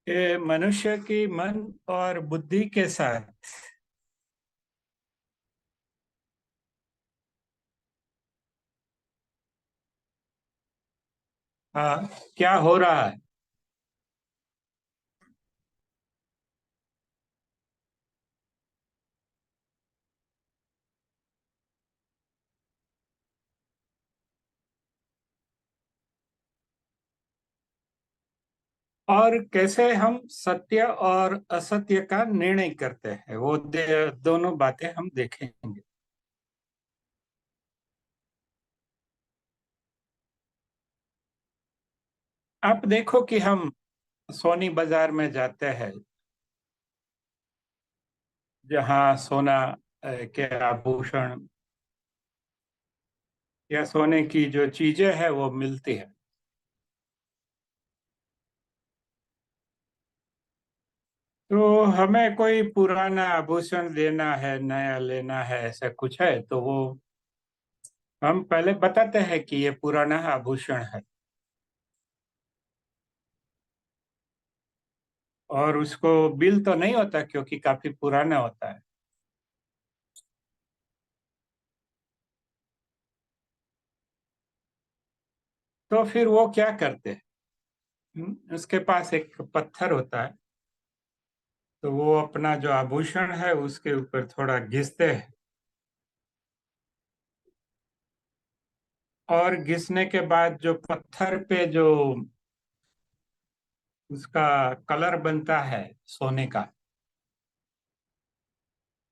ये मनुष्य की मन और बुद्धि के साथ क्या हो रहा है। और कैसे हम सत्य और असत्य का निर्णय करते हैं, वो दोनों बातें हम देखेंगे। आप देखो कि हम सोनी बाजार में जाते हैं, जहाँ सोना के आभूषण या सोने की जो चीजें हैं वो मिलती है। तो हमें कोई पुराना आभूषण लेना है, नया लेना है, ऐसा कुछ है तो वो हम पहले बताते हैं कि ये पुराना आभूषण है, और उसको बिल तो नहीं होता क्योंकि काफी पुराना होता है। तो फिर वो क्या करते हैं, उसके पास एक पत्थर होता है, तो वो अपना जो आभूषण है उसके ऊपर थोड़ा घिसते हैं, और घिसने के बाद जो पत्थर पे जो उसका कलर बनता है सोने का,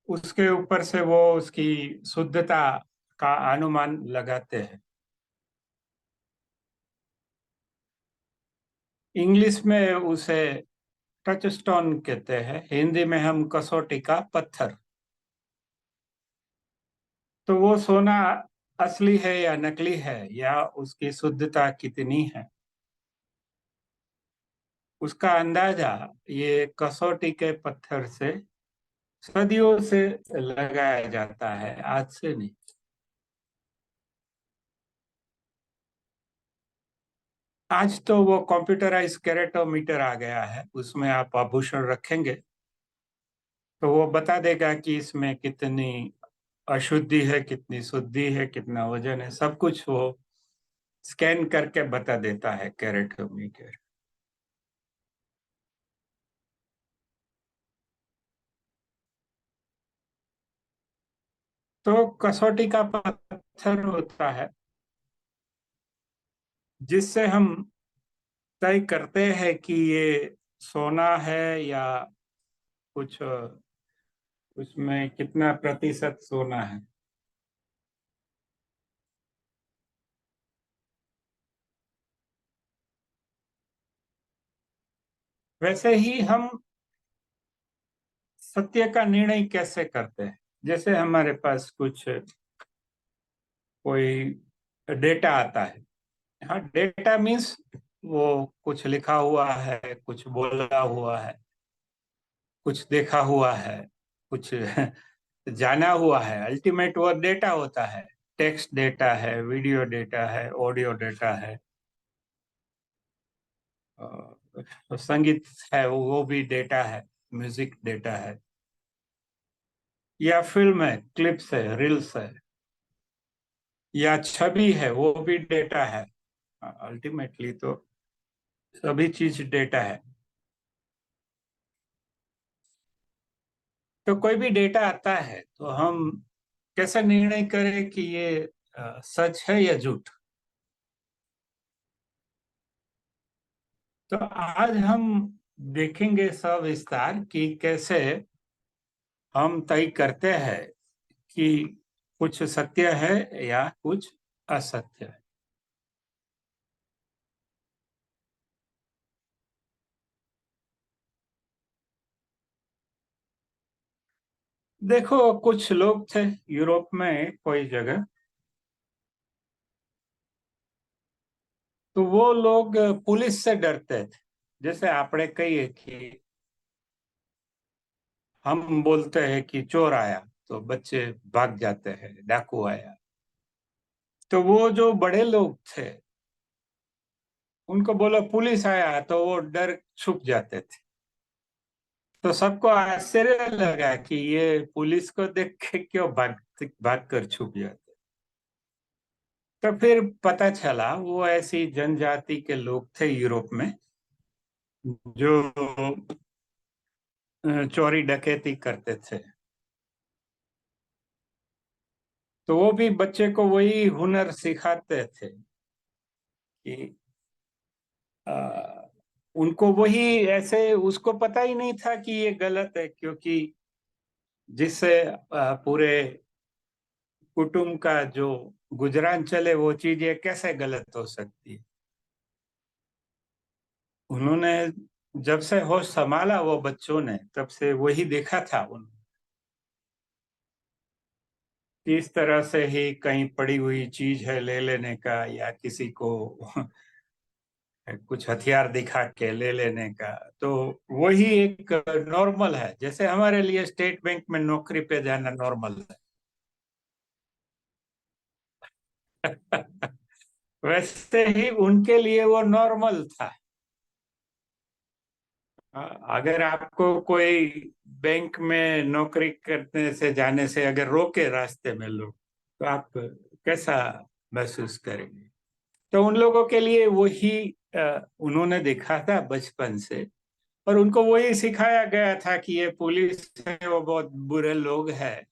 उसके ऊपर से वो उसकी शुद्धता का अनुमान लगाते हैं। इंग्लिश में उसे टच स्टोन कहते हैं, हिंदी में हम कसौटी का पत्थर। तो वो सोना असली है या नकली है, या उसकी शुद्धता कितनी है, उसका अंदाजा ये कसौटी के पत्थर से सदियों से लगाया जाता है, आज से नहीं। आज तो वो कंप्यूटराइज कैरेटोमीटर आ गया है, उसमें आप आभूषण रखेंगे तो वो बता देगा कि इसमें कितनी अशुद्धि है, कितनी शुद्धि है, कितना वजन है, सब कुछ वो स्कैन करके बता देता है कैरेटोमीटर। तो कसौटी का पत्थर होता है जिससे हम तय करते हैं कि ये सोना है या कुछ उसमें कितना प्रतिशत सोना है। वैसे ही हम सत्य का निर्णय कैसे करते हैं, जैसे हमारे पास कुछ कोई डेटा आता है। हाँ, डेटा मीन्स वो कुछ लिखा हुआ है, कुछ बोला हुआ है, कुछ देखा हुआ है, कुछ जाना हुआ है, अल्टीमेट वो डेटा होता है। टेक्स्ट डेटा है, वीडियो डेटा है, ऑडियो डेटा है, संगीत है, वो भी डेटा है, म्यूजिक डेटा है, या फिल्म है, क्लिप्स है, रील्स है, या छवि है, वो भी डेटा है। अल्टीमेटली तो सभी चीज डेटा है। तो कोई भी डेटा आता है तो हम कैसे निर्णय करें कि ये सच है या झूठ। तो आज हम देखेंगे सविस्तार कि कैसे हम तय करते हैं कि कुछ सत्य है या कुछ असत्य है। देखो, कुछ लोग थे यूरोप में कोई जगह, तो वो लोग पुलिस से डरते थे। जैसे आपने कहिए कि हम बोलते हैं कि चोर आया तो बच्चे भाग जाते हैं, डाकू आया। तो वो जो बड़े लोग थे, उनको बोलो पुलिस आया तो वो डर छुप जाते थे। तो सबको आश्चर्य लगा कि ये पुलिस को देख के क्यों भाग कर छुप जाते। तो फिर पता चला वो ऐसी जनजाति के लोग थे यूरोप में, जो चोरी डकैती करते थे। तो वो भी बच्चे को वही हुनर सिखाते थे कि आ, उनको वही ऐसे, उसको पता ही नहीं था कि ये गलत है, क्योंकि जिससे पूरे कुटुंब का जो गुजरान चले वो चीज ये कैसे गलत हो सकती है। उन्होंने जब से होश संभाला वो बच्चों ने, तब से वही देखा था उन इस तरह से ही कहीं पड़ी हुई चीज है ले लेने का, या किसी को कुछ हथियार दिखा के ले लेने का। तो वही एक नॉर्मल है, जैसे हमारे लिए स्टेट बैंक में नौकरी पे जाना नॉर्मल है। वैसे ही उनके लिए वो नॉर्मल था। अगर आपको कोई बैंक में नौकरी करने से जाने से अगर रोके रास्ते में लोग, तो आप कैसा महसूस करेंगे। तो उन लोगों के लिए वही उन्होंने देखा था बचपन से, और उनको वही सिखाया गया था कि ये पुलिस है वो बहुत बुरे लोग हैं।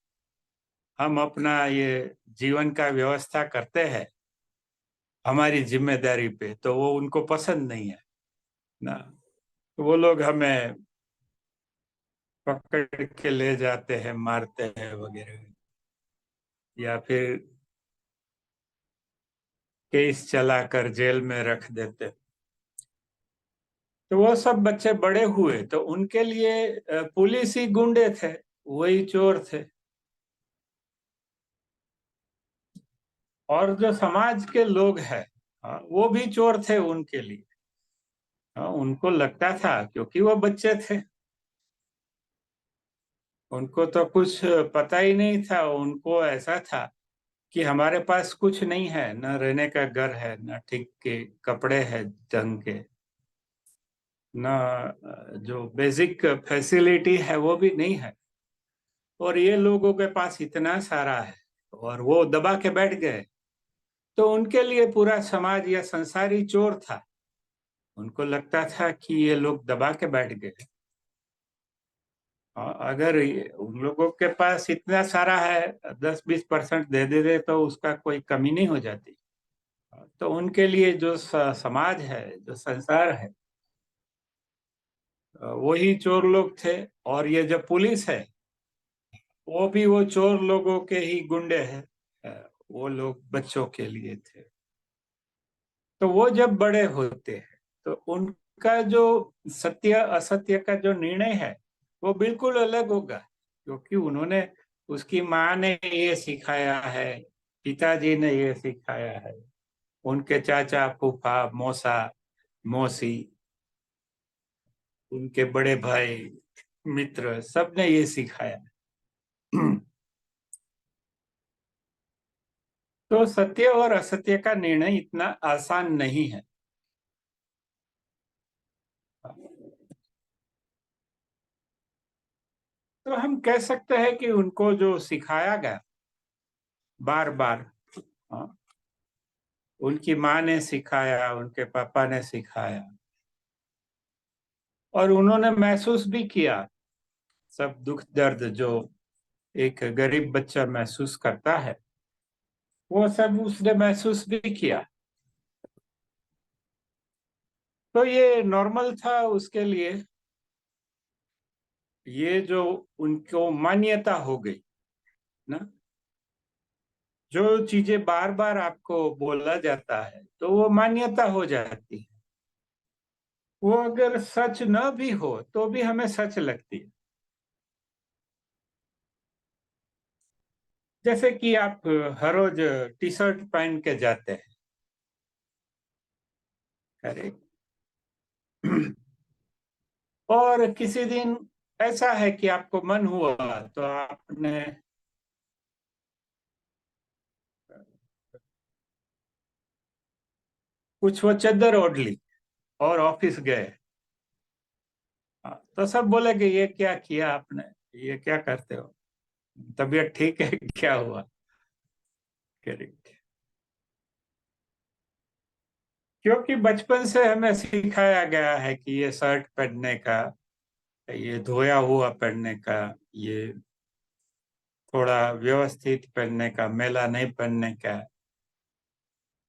हम अपना ये जीवन का व्यवस्था करते हैं हमारी जिम्मेदारी पे, तो वो उनको पसंद नहीं है ना। तो वो लोग हमें पकड़ के ले जाते हैं, मारते हैं वगैरह, या फिर केस चला कर जेल में रख देते। तो वो सब बच्चे बड़े हुए तो उनके लिए पुलिस ही गुंडे थे, वही चोर थे। और जो समाज के लोग हैं, हाँ, वो भी चोर थे उनके लिए। हाँ, उनको लगता था क्योंकि वो बच्चे थे, उनको तो कुछ पता ही नहीं था। उनको ऐसा था कि हमारे पास कुछ नहीं है, न रहने का घर है, न ठीक के कपड़े हैं ढंग के, न जो बेसिक फैसिलिटी है वो भी नहीं है। और ये लोगों के पास इतना सारा है और वो दबा के बैठ गए। तो उनके लिए पूरा समाज या संसार ही चोर था। उनको लगता था कि ये लोग दबा के बैठ गए। अगर उन लोगों के पास इतना सारा है, 10-20% दे दे तो उसका कोई कमी नहीं हो जाती। तो उनके लिए जो समाज है, जो संसार है, वही चोर लोग थे। और ये जो पुलिस है, वो भी वो चोर लोगों के ही गुंडे हैं। वो लोग बच्चों के लिए थे। तो वो जब बड़े होते हैं तो उनका जो सत्य असत्य का जो निर्णय है वो बिल्कुल अलग होगा, क्योंकि उन्होंने, उसकी माँ ने ये सिखाया है, पिताजी ने ये सिखाया है, उनके चाचा फूफा मौसा मौसी, उनके बड़े भाई मित्र सबने ये सिखाया। तो सत्य और असत्य का निर्णय इतना आसान नहीं है। तो हम कह सकते हैं कि उनको जो सिखाया गया बार बार, उनकी माँ ने सिखाया, उनके पापा ने सिखाया, और उन्होंने महसूस भी किया सब दुख दर्द जो एक गरीब बच्चा महसूस करता है, वो सब उसने महसूस भी किया। तो ये नॉर्मल था उसके लिए। ये जो उनको मान्यता हो गई ना, जो चीजें बार बार आपको बोला जाता है तो वो मान्यता हो जाती है। वो अगर सच न भी हो तो भी हमें सच लगती है। जैसे कि आप हर रोज टी शर्ट पहन के जाते हैं, करेक्ट। और किसी दिन ऐसा है कि आपको मन हुआ तो आपने कुछ वो चादर ओढ़ ली और ऑफिस गए। हाँ, तो सब बोले कि ये क्या किया आपने, ये क्या करते हो, तबीयत ठीक है क्या हुआ। करेक्ट। क्योंकि बचपन से हमें सिखाया गया है कि ये शर्ट पहनने का, ये धोया हुआ पहनने का, ये थोड़ा व्यवस्थित पहनने का, मेला नहीं पहनने का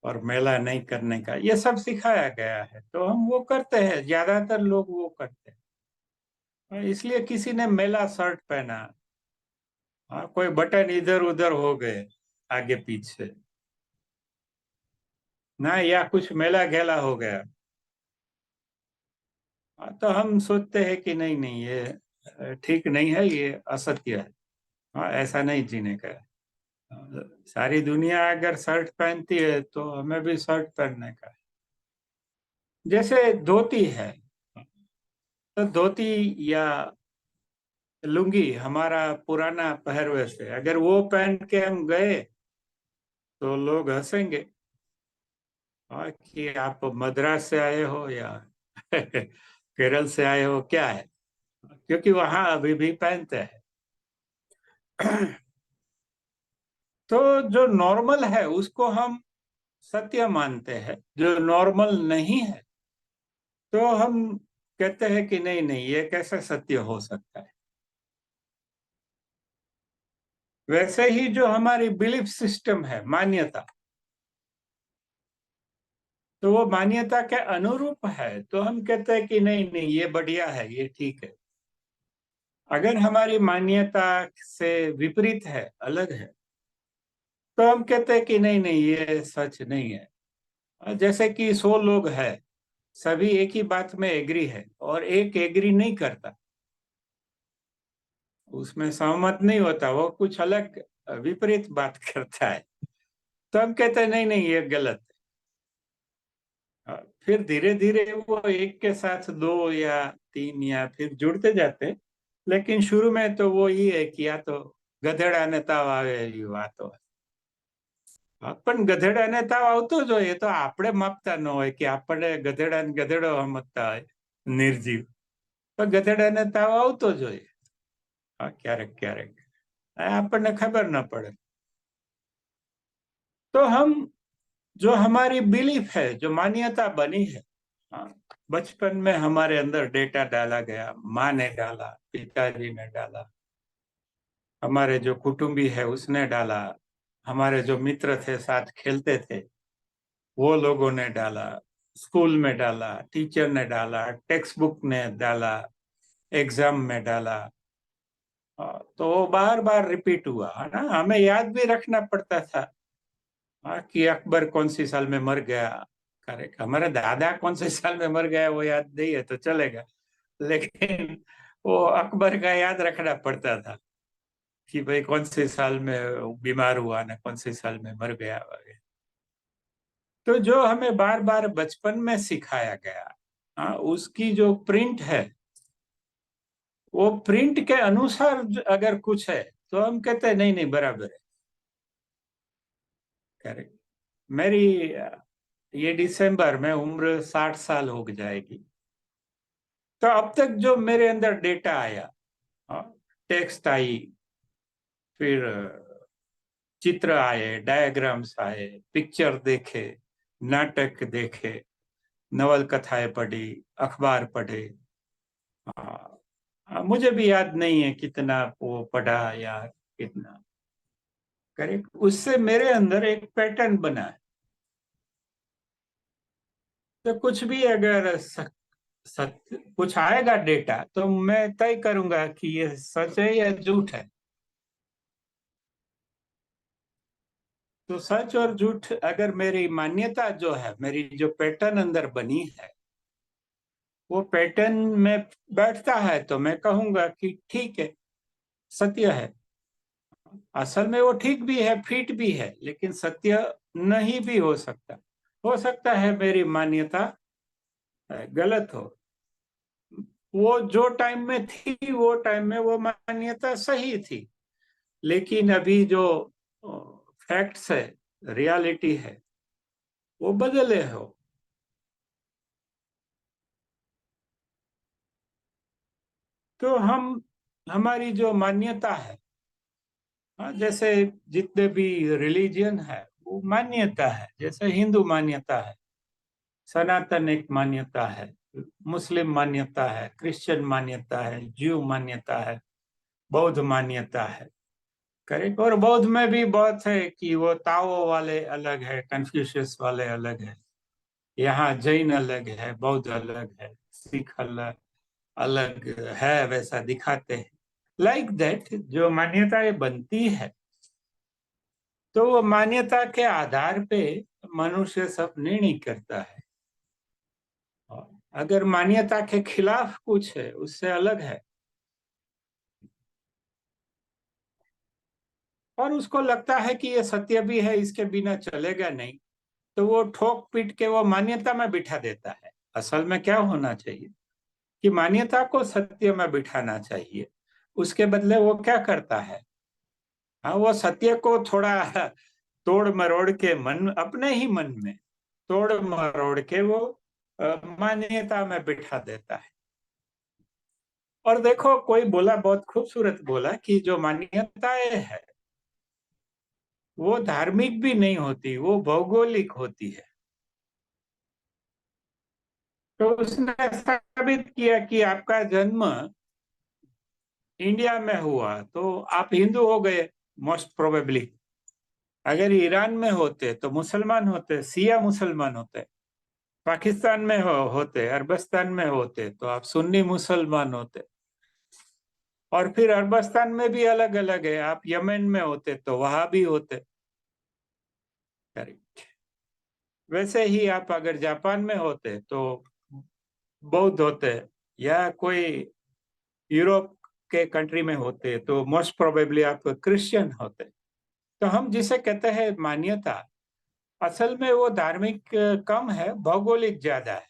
और मेला नहीं करने का, ये सब सिखाया गया है, तो हम वो करते हैं, ज्यादातर लोग वो करते हैं। इसलिए किसी ने मेला शर्ट पहना, हाँ, कोई बटन इधर उधर हो गए आगे पीछे ना, या कुछ मेला घेला हो गया, हाँ, तो हम सोचते हैं कि नहीं नहीं, ये ठीक नहीं है, ये असत्य है। हाँ, ऐसा नहीं जीने का है। सारी दुनिया अगर शर्ट पहनती है तो हमें भी शर्ट पहनने का है। जैसे धोती है, तो धोती या लुंगी हमारा पुराना पहरवेश है, अगर वो पहन के हम गए तो लोग हंसेंगे, हाँ, कि आप मद्रास से आए हो या केरल से आए हो, क्या है, क्योंकि वहां अभी भी पहनते हैं। तो जो नॉर्मल है उसको हम सत्य मानते हैं, जो नॉर्मल नहीं है तो हम कहते हैं कि नहीं नहीं, ये कैसे सत्य हो सकता है। वैसे ही जो हमारी बिलीफ सिस्टम है, मान्यता, तो वो मान्यता के अनुरूप है तो हम कहते हैं कि नहीं नहीं, ये बढ़िया है, ये ठीक है। अगर हमारी मान्यता से विपरीत है, अलग है, तो हम कहते हैं कि नहीं नहीं, ये सच नहीं है। जैसे कि 100 लोग हैं, सभी एक ही बात में एग्री है और एक एग्री नहीं करता, उसमें सहमत नहीं होता, वो कुछ अलग विपरीत बात करता है, तो हम कहते हैं नहीं नहीं, ये गलत है। फिर धीरे धीरे वो एक के साथ दो या तीन या फिर जुड़ते जाते हैं। लेकिन शुरू में तो वो ही है कि या तो गधेड़ा ने ताव આવે એવી વાતો, પણ ગધેડાને તાવ આવતો જ હોય, એ તો આપણે માપતા ન હોય કે આપણે ગધેડાને ગધેડો સમજતા હોય, નિર્જીવ, તો ગધેડાને તાવ આવતો જ હોય, હા, ક્યારેક ક્યારેક આપણને ખબર ન પડે। तो हम, जो हमारी बिलीफ है, जो मान्यता बनी है, हाँ, बचपन में हमारे अंदर डेटा डाला गया, माँ ने डाला, पिताजी ने डाला, हमारे जो कुटुंबी है उसने डाला, हमारे जो मित्र थे साथ खेलते थे वो लोगों ने डाला, स्कूल में डाला, टीचर ने डाला, टेक्स्ट बुक ने डाला, एग्जाम में डाला, तो वो बार बार रिपीट हुआ है ना, हमें याद भी रखना पड़ता था, हाँ, कि अकबर कौन सी साल में मर गया। करेक्ट, हमारे दादा कौन से साल में मर गया वो याद नहीं है तो चलेगा, लेकिन वो अकबर का याद रखना पड़ता था कि भाई कौन से साल में वो बीमार हुआ ना, कौन से साल में मर गया वगैरह। तो जो हमें बार बार बचपन में सिखाया गया, हाँ, उसकी जो प्रिंट है, वो प्रिंट के अनुसार अगर कुछ है तो हम कहते हैं नहीं नहीं, बराबर है। करेक्ट। मेरी ये दिसंबर में उम्र 60 साल हो जाएगी। तो अब तक जो मेरे अंदर डेटा आया, टेक्स्ट आई, फिर चित्र आए, डायग्राम्स आए, पिक्चर देखे, नाटक देखे, नवल कथाएं पढ़ी, अखबार पढ़े, मुझे भी याद नहीं है कितना वो पढ़ा या कितना। करेक्ट, उससे मेरे अंदर एक पैटर्न बना है। तो कुछ भी अगर सत्य कुछ आएगा डेटा, तो मैं तय करूंगा कि ये सच है या झूठ है। तो सच और झूठ, अगर मेरी मान्यता जो है, मेरी जो पैटर्न अंदर बनी है, वो पैटर्न में बैठता है तो मैं कहूंगा कि ठीक है, सत्य है। असल में वो ठीक भी है, फिट भी है, लेकिन सत्य नहीं भी हो सकता है मेरी मान्यता गलत हो। वो जो टाइम में थी, वो टाइम में वो मान्यता सही थी। लेकिन अभी जो फैक्ट्स है, रियलिटी है, वो बदले हो। तो हम, हमारी जो मान्यता है, हाँ, जैसे जितने भी रिलीजियन है वो मान्यता है। जैसे हिंदू मान्यता है, सनातन एक मान्यता है, मुस्लिम मान्यता है, क्रिश्चियन मान्यता है, ज्यू मान्यता है, बौद्ध मान्यता है। करेक्ट। और बौद्ध में भी बहुत है कि वो ताओ वाले अलग है, कन्फ्यूशियस वाले अलग है, यहाँ जैन अलग है, बौद्ध अलग है, सिख अलग अलग है, वैसा दिखाते हैं। लाइक दैट जो मान्यताएं बनती है, तो वो मान्यता के आधार पे मनुष्य सब निर्णय करता है। और अगर मान्यता के खिलाफ कुछ है, उससे अलग है, और उसको लगता है कि ये सत्य भी है, इसके बिना चलेगा नहीं, तो वो ठोक पीट के वो मान्यता में बिठा देता है। असल में क्या होना चाहिए कि मान्यता को सत्य में बिठाना चाहिए। उसके बदले वो क्या करता है, हाँ, वो सत्य को थोड़ा तोड़ मरोड़ के मन, अपने ही मन में तोड़ मरोड़ के वो मान्यता में बिठा देता है। और देखो, कोई बोला, बहुत खूबसूरत बोला कि जो मान्यताएं है वो धार्मिक भी नहीं होती, वो भौगोलिक होती है। तो उसने साबित किया कि आपका जन्म इंडिया में हुआ तो आप हिंदू हो गए, मोस्ट प्रोबेबली। अगर ईरान में होते तो मुसलमान होते, सिया मुसलमान होते। पाकिस्तान में होते, अरबस्तान में होते तो आप सुन्नी मुसलमान होते। और फिर अरबस्तान में भी अलग अलग है, आप यमन में होते तो वहां भी होते। करेक्ट। वैसे ही आप अगर जापान में होते तो बौद्ध होते, या कोई यूरोप के कंट्री में होते तो मोस्ट प्रोबेबली आप क्रिश्चियन होते। तो हम जिसे कहते हैं मान्यता, असल में वो धार्मिक कम है, भौगोलिक ज्यादा है।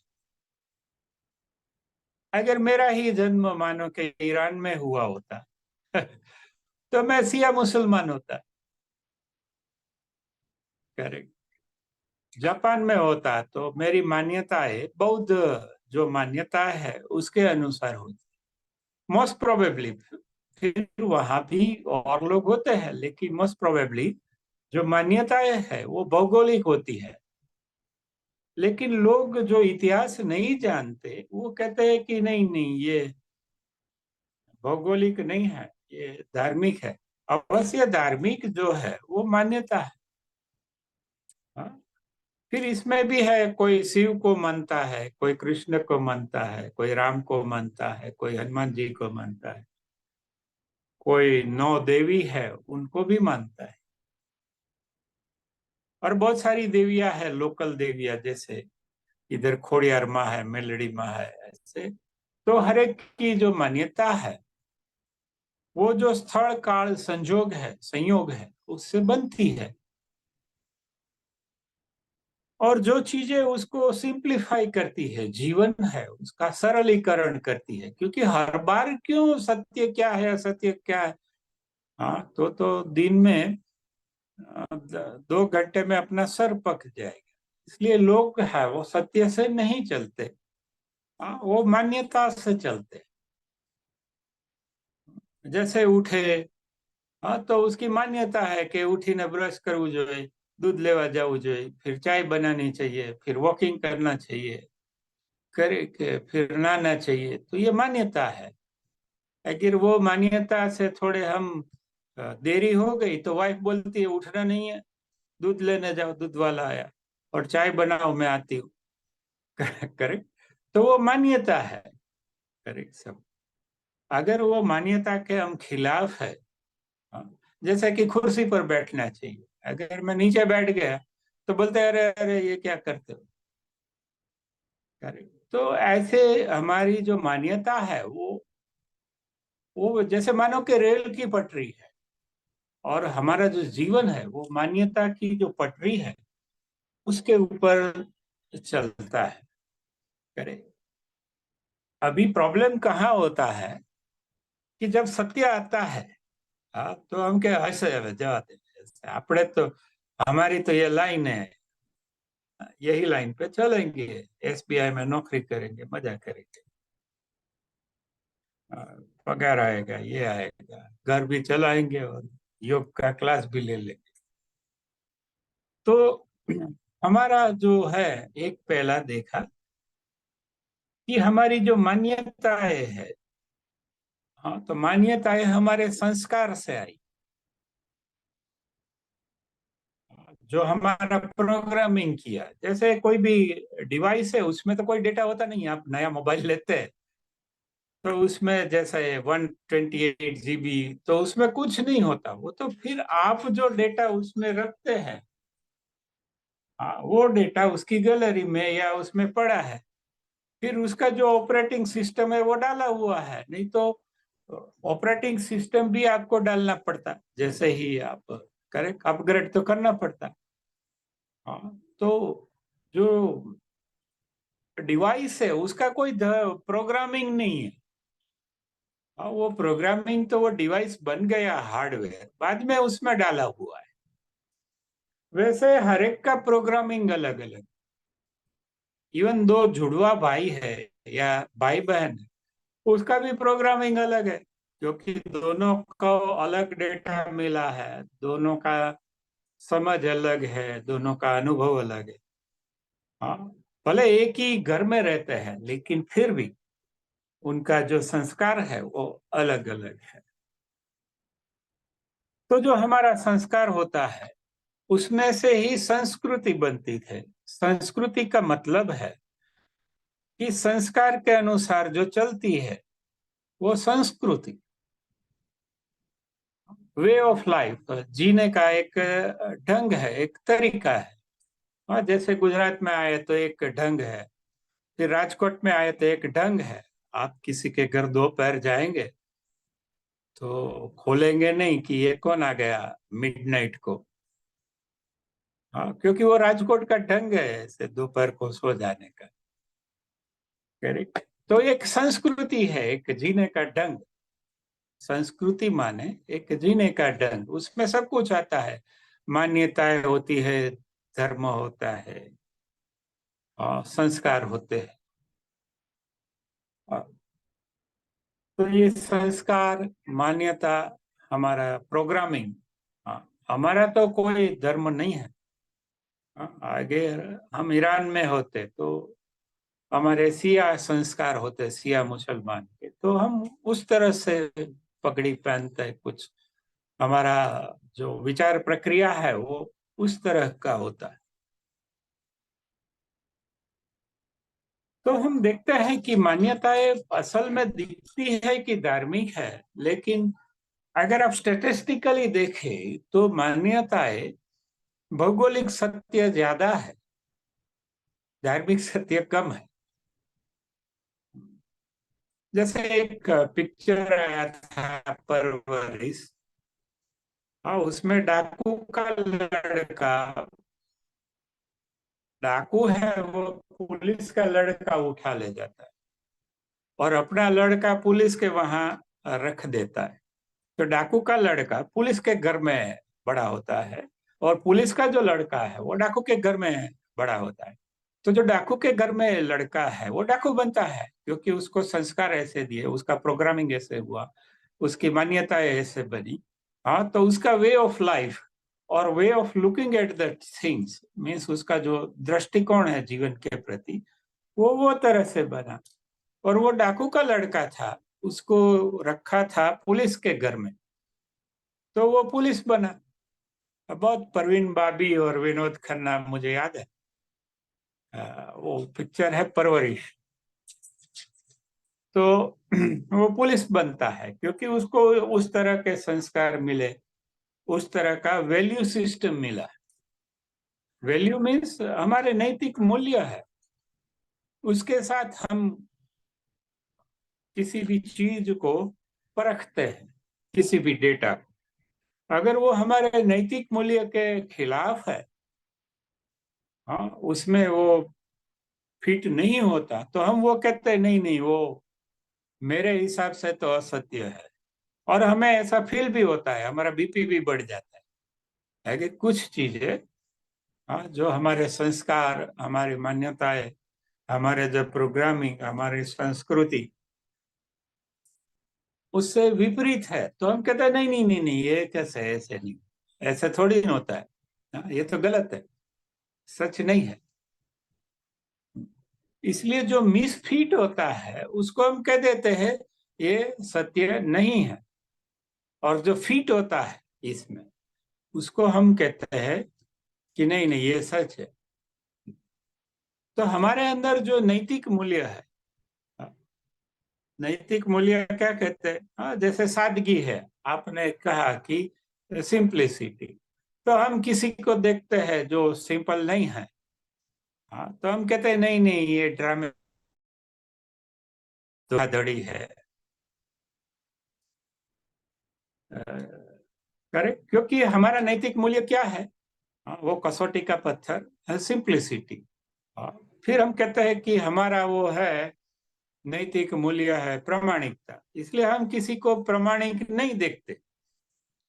अगर मेरा ही जन्म मानो कि ईरान में हुआ होता तो मैं सिया मुसलमान होता। करेक्ट। जापान में होता तो मेरी मान्यताएं बौद्ध जो मान्यता है उसके अनुसार होती, मोस्ट प्रोबेबली। फिर वहां भी और लोग होते हैं, लेकिन मोस्ट प्रोबेबली जो मान्यताएं है वो भौगोलिक होती है। लेकिन लोग जो इतिहास नहीं जानते वो कहते हैं कि नहीं नहीं, ये भौगोलिक नहीं है, ये धार्मिक है। अवश्य धार्मिक जो है वो मान्यता है। हाँ? फिर इसमें भी है, कोई शिव को मानता है, कोई कृष्ण को मानता है, कोई राम को मानता है, कोई हनुमान जी को मानता है, कोई नौ देवी है उनको भी मानता है। और बहुत सारी देवियां है, लोकल देवियां, जैसे इधर खोड़ियार माँ है, मेलड़ी माँ है, ऐसे। तो हर एक की जो मान्यता है वो जो स्थल काल संजोग है, संयोग है, उससे बनती है। और जो चीजें उसको सिंप्लीफाई करती है, जीवन है उसका सरलीकरण करती है, क्योंकि हर बार क्यों सत्य क्या है, असत्य क्या है। हाँ, तो दिन में 2 घंटे में अपना सर पक जाएगा। इसलिए लोग है वो सत्य से नहीं चलते, हाँ, वो मान्यता से चलते। जैसे उठे, हाँ, तो उसकी मान्यता है कि उठीने ब्रश करવું જોઈએ, दूध लेवा जाવું જોઈએ, फिर चाय बनानी चाहिए, फिर वॉकिंग करना चाहिए, करे के फिर नहाना चाहिए। तो ये मान्यता है। अगर वो मान्यता से थोड़े हम देरी हो गई तो वाइफ बोलती है उठना नहीं है, दूध लेने जाओ, दूध वाला आया, और चाय बनाओ, मैं आती हूँ। करेक्ट। तो वो मान्यता है। करेक्ट सब। अगर वो मान्यता के हम खिलाफ है, हाँ, जैसे कि कुर्सी पर बैठना चाहिए, अगर मैं नीचे बैठ गया तो बोलते हैं अरे अरे ये क्या करते हो। करेक्ट। तो ऐसे हमारी जो मान्यता है वो जैसे मानो कि रेल की पटरी है, और हमारा जो जीवन है वो मान्यता की जो पटरी है उसके ऊपर चलता है। करेक्ट। अभी प्रॉब्लम कहाँ होता है कि जब सत्य आता है, हाँ, तो हम क्या ऐसे जाते हैं, आपने तो, हमारी तो ये लाइन है, यही लाइन पे चलेंगे, एसबीआई में नौकरी करेंगे, मजा करेंगे, हाँ, पगार आएगा, ये आएगा, घर भी चलाएंगे और योग का क्लास भी ले लेंगे। तो हमारा जो है, एक पहला देखा कि हमारी जो मान्यताएं है, हाँ, तो मान्यताएं हमारे संस्कार से आई। जो हमारा प्रोग्रामिंग किया, जैसे कोई भी डिवाइस है, उसमें तो कोई डेटा होता नहीं है। आप नया मोबाइल लेते हैं तो उसमें जैसे 128 GB, तो उसमें कुछ नहीं होता, वो तो फिर आप जो डेटा उसमें रखते हैं, हाँ, वो डेटा उसकी गैलरी में या उसमें पड़ा है, फिर उसका जो ऑपरेटिंग सिस्टम है वो डाला हुआ है। नहीं तो ऑपरेटिंग सिस्टम भी आपको डालना पड़ता, जैसे ही आप करेक्ट अपग्रेड तो करना पड़ता। हाँ, तो जो डिवाइस है उसका कोई प्रोग्रामिंग नहीं है। हाँ, वो प्रोग्रामिंग तो वो डिवाइस बन गया हार्डवेयर, बाद में उसमें डाला हुआ है। वैसे हर एक का प्रोग्रामिंग अलग अलग। इवन दो जुड़वा भाई है या भाई बहन है, उसका भी प्रोग्रामिंग अलग है, क्योंकि दोनों को अलग डेटा मिला है, दोनों का समझ अलग है, दोनों का अनुभव अलग है। हाँ, भले एक ही घर में रहते हैं लेकिन फिर भी उनका जो संस्कार है वो अलग अलग है। तो जो हमारा संस्कार होता है उसमें से ही संस्कृति बनती है। संस्कृति का मतलब है कि संस्कार के अनुसार जो चलती है वो संस्कृति, वे ऑफ लाइफ, जीने का एक ढंग है, एक तरीका है। हाँ, जैसे गुजरात में आए तो एक ढंग है, फिर राजकोट में आए तो एक ढंग है। आप किसी के घर दोपहर जाएंगे तो खोलेंगे नहीं कि ये कौन आ गया मिडनाइट को। हाँ, क्योंकि वो राजकोट का ढंग है ऐसे दोपहर को सो जाने का। करेक्ट। तो एक संस्कृति है, एक जीने का ढंग। संस्कृति माने एक जीने का ढंग, उसमें सब कुछ आता है। मान्यताएं होती है, धर्म होता है, और संस्कार होते हैं। और तो ये संस्कार, मान्यता, हमारा प्रोग्रामिंग, हाँ, हमारा तो कोई धर्म नहीं है। हाँ, आगे हम ईरान में होते तो हमारे सिया संस्कार होते, सिया मुसलमान के, तो हम उस तरह से पगड़ी पहनते हैं कुछ। हमारा जो विचार प्रक्रिया है वो उस तरह का होता है। तो हम देखते हैं कि मान्यताएं असल में दिखती है कि धार्मिक है, लेकिन अगर आप स्टेटिस्टिकली देखें तो मान्यताएं भौगोलिक सत्य ज्यादा है, धार्मिक सत्य कम है। जैसे एक पिक्चर आया था परवरिश, हाँ, उसमें डाकू है वो पुलिस का लड़का उठा ले जाता है और अपना लड़का पुलिस के वहां रख देता है। तो डाकू का लड़का पुलिस के घर में बड़ा होता है, और पुलिस का जो लड़का है वो डाकू के घर में बड़ा होता है। तो जो डाकू के घर में लड़का है वो डाकू बनता है, क्योंकि उसको संस्कार ऐसे दिए, उसका प्रोग्रामिंग ऐसे हुआ, उसकी मान्यताएं ऐसे बनी। हाँ, तो उसका वे ऑफ लाइफ और way of looking at the things means उसका जो दृष्टिकोण है जीवन के प्रति, वो तरह से बना। और वो डाकू का लड़का था, उसको रखा था पुलिस के घर में, तो वो पुलिस बना। बहुत परवीन बाबी और विनोद खन्ना मुझे याद है। वो पिक्चर है परवरिश। तो वो पुलिस बनता है क्योंकि उसको उस तरह के संस्कार मिले, उस तरह का वैल्यू सिस्टम मिला। वैल्यू मीन्स हमारे नैतिक मूल्य है, उसके साथ हम किसी भी चीज को परखते हैं, किसी भी डेटा को। अगर वो हमारे नैतिक मूल्य के खिलाफ है, हाँ, उसमें वो फिट नहीं होता, तो हम वो कहते हैं नहीं नहीं, वो मेरे हिसाब से तो असत्य है। और हमें ऐसा फील भी होता है, हमारा बीपी भी बढ़ जाता है कि कुछ चीजें, हाँ, जो हमारे संस्कार, हमारी मान्यताएं, हमारे जो प्रोग्रामिंग, हमारी संस्कृति उससे विपरीत है, तो हम कहते हैं नहीं नहीं नहीं नहीं, ये कैसे, ऐसे नहीं, ऐसे थोड़ी ना होता है। हाँ, ये तो गलत है, सच नहीं है। इसलिए जो मिसफिट होता है उसको हम कह देते हैं ये सत्य नहीं है, और जो फिट होता है इसमें उसको हम कहते हैं कि नहीं नहीं, ये सच है। तो हमारे अंदर जो नैतिक मूल्य है, नैतिक मूल्य क्या कहते हैं, हाँ, जैसे सादगी है, आपने कहा कि सिंप्लिसिटी, तो हम किसी को देखते हैं जो सिंपल नहीं है, हाँ, तो हम कहते हैं नहीं नहीं, ये ड्रामे, धोखाधड़ी है। करेक्ट, क्योंकि हमारा नैतिक मूल्य क्या है, हाँ, वो कसौटी का पत्थर है, सिंप्लिसिटी। हाँ, फिर हम कहते हैं कि हमारा वो है नैतिक मूल्य है प्रामाणिकता, इसलिए हम किसी को प्रामाणिक नहीं देखते,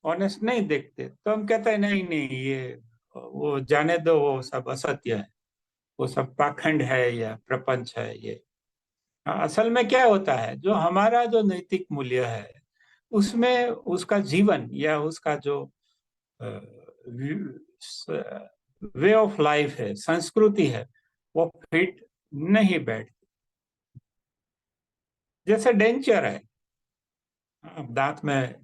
ऑनेस्ट नहीं देखते, तो हम कहते हैं नहीं नहीं, ये वो जाने दो, वो सब असत्य है, वो सब पाखंड है या प्रपंच है ये। हाँ, असल में क्या होता है, जो हमारा जो नैतिक मूल्य है उसमें उसका जीवन या उसका जो वे ऑफ लाइफ है, संस्कृति है, वो फिट नहीं बैठ। जैसे डेंचर है, दांत में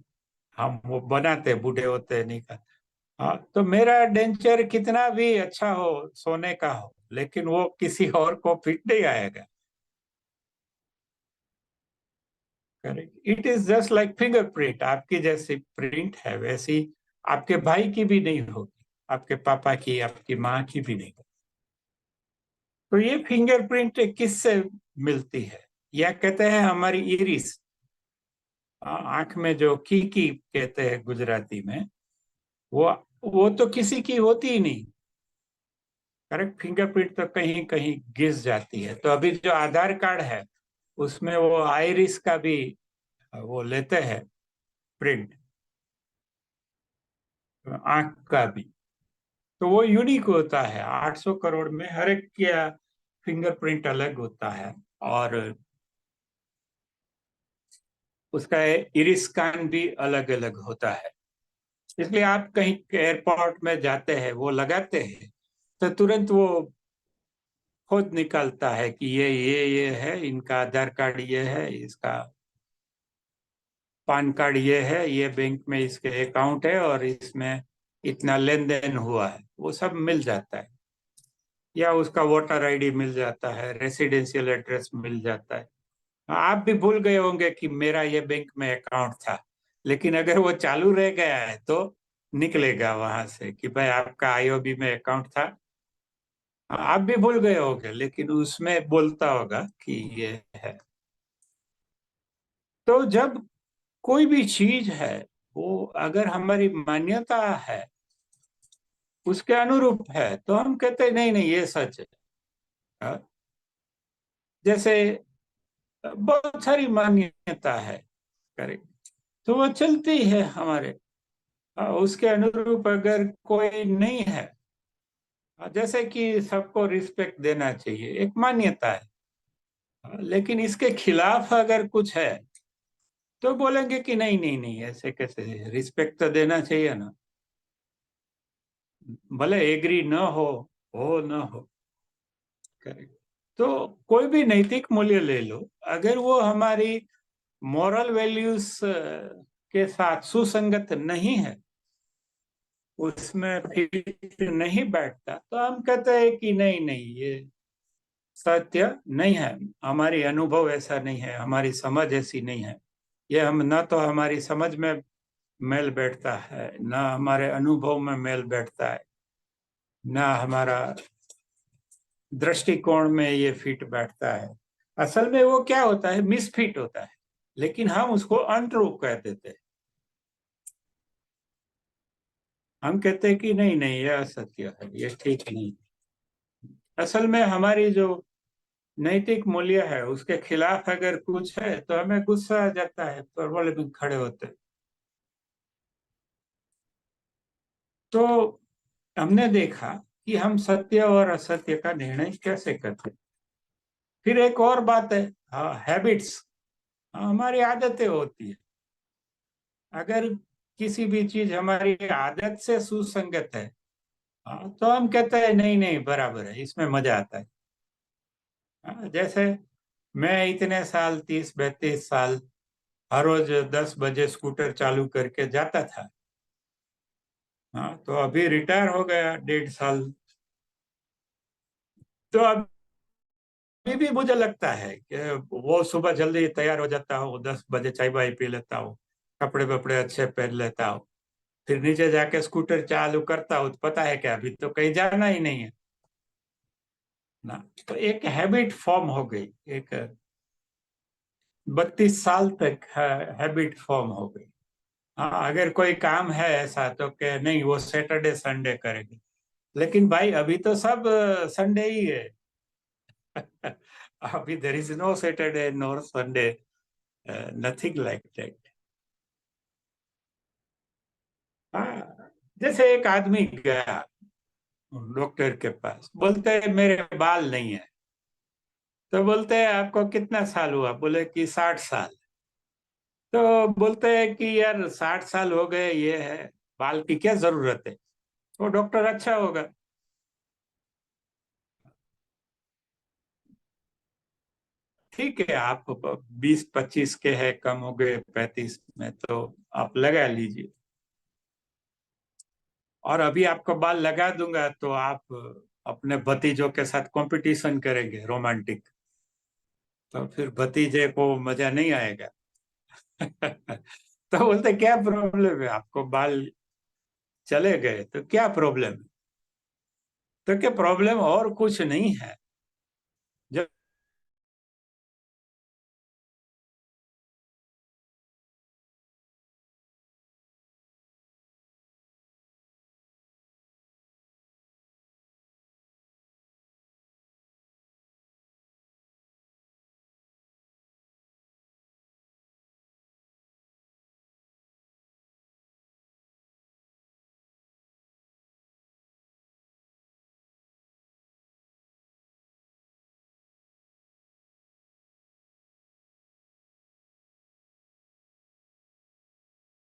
हम वो बनाते, बूढ़े होते नहीं का, हाँ, तो मेरा डेंचर कितना भी अच्छा हो, सोने का हो, लेकिन वो किसी और को फिट नहीं आएगा। Correct, it is just like fingerprint, आपकी जैसी प्रिंट है वैसी आपके भाई की भी नहीं होगी, आपके पापा की, आपकी माँ की भी नहीं होगी। तो ये फिंगरप्रिंट किससे मिलती है, या कहते हैं हमारी इरिस, आंख में जो की कहते हैं गुजराती में, वो वो तो किसी की होती ही नहीं। करेक्ट, फिंगरप्रिंट तो कहीं कहीं गिस जाती है, तो अभी जो आधार कार्ड है उसमें वो आइरिस का भी वो लेते हैं प्रिंट, आंख का भी, तो वो यूनिक होता है, 800 करोड़ में हर एक का फिंगरप्रिंट अलग होता है, और उसका इरिस स्कैन भी अलग अलग होता है। इसलिए आप कहीं एयरपोर्ट में जाते हैं, वो लगाते हैं, तो तुरंत वो खुद निकलता है कि ये है, इनका आधार कार्ड ये है, इसका पान कार्ड ये है, ये बैंक में इसके अकाउंट है, और इसमें इतना लेन देन हुआ है, वो सब मिल जाता है। या उसका वोटर आईडी मिल जाता है, रेसिडेंशियल एड्रेस मिल जाता है। आप भी भूल गए होंगे कि मेरा ये बैंक में अकाउंट था, लेकिन अगर वो चालू रह गया है तो निकलेगा वहां से कि भाई आपका आईओबी में अकाउंट था। आप भी भूल गए होंगे, लेकिन उसमें बोलता होगा कि ये है। तो जब कोई भी चीज है, वो अगर हमारी मान्यता है, उसके अनुरूप है, तो हम कहते हैं नहीं नहीं, ये सच है। हाँ, जैसे बहुत सारी मान्यता है, करेक्ट, तो वो चलती है हमारे, उसके अनुरूप अगर कोई नहीं है, जैसे कि सबको रिस्पेक्ट देना चाहिए, एक मान्यता है, लेकिन इसके खिलाफ अगर कुछ है तो बोलेंगे कि नहीं नहीं नहीं, ऐसे कैसे, रिस्पेक्ट तो देना चाहिए ना, भले एग्री न हो न हो। करेक्ट, तो कोई भी नैतिक मूल्य ले लो, अगर वो हमारी मॉरल वैल्यूज के साथ सुसंगत नहीं है, उसमें फिट नहीं बैठता, तो हम कहते हैं कि नहीं नहीं, ये सत्य नहीं है, हमारी अनुभव ऐसा नहीं है, हमारी समझ ऐसी नहीं है, ये हम ना तो हमारी समझ में मेल बैठता है, ना हमारे अनुभव में मेल बैठता है, ना हमारा दृष्टिकोण में ये फिट बैठता है। असल में वो क्या होता है, मिसफिट होता है, लेकिन हम उसको अनट्रू कह देते हैं। हम कहते हैं कि नहीं नहीं, ये असत्य है, ये ठीक नहीं। असल में हमारी जो नैतिक मूल्य है, उसके खिलाफ अगर कुछ है तो हमें गुस्सा आ जाता है, तो बोले भी खड़े होते हैं। तो हमने देखा कि हम सत्य और असत्य का निर्णय कैसे करते हैं। फिर एक और बात है, हाँ, हैबिट्स। हमारी आदतें होती है। अगर किसी भी चीज हमारी आदत से सुसंगत है, हाँ, तो हम कहते हैं नहीं नहीं बराबर है, इसमें मजा आता है। हाँ, जैसे मैं इतने साल 30 32 साल हर रोज 10 बजे स्कूटर चालू करके जाता था। हाँ, तो अभी रिटायर हो गया 1.5 साल। तो अभी भी मुझे लगता है कि वो सुबह जल्दी तैयार हो जाता हूँ, 10 बजे चाय वाय पी लेता हूँ, कपड़े वपड़े अच्छे पहन लेता हूँ, फिर नीचे जाके स्कूटर चालू करता हूँ, तो पता है कि अभी तो कहीं जाना ही नहीं है ना। तो एक हैबिट फॉर्म हो गई, एक 32 साल तक हैबिट फॉर्म हो गई। हाँ, अगर कोई काम है ऐसा तो कि नहीं वो सैटरडे संडे करेंगे, लेकिन भाई अभी तो सब संडे ही है। अभी there is no Saturday no Sunday, nothing like that. हाँ, जैसे एक आदमी गया डॉक्टर के पास, बोलते हैं मेरे बाल नहीं है। तो बोलते हैं आपको कितना साल हुआ, बोले कि 60 साल। तो बोलते हैं कि यार 60 साल हो गए, ये है, बाल की क्या जरूरत है। तो डॉक्टर अच्छा होगा। ठीक है, आप 20 25 के हैं, कम हो गए 35 में, तो आप लगा लीजिए। और अभी आपको बाल लगा दूंगा तो आप अपने भतीजों के साथ कंपटीशन करेंगे रोमांटिक, तो फिर भतीजे को मजा नहीं आएगा। तो बोलते क्या प्रॉब्लम है, आपको बाल चले गए तो क्या प्रॉब्लम है। तो क्या प्रॉब्लम और कुछ नहीं है,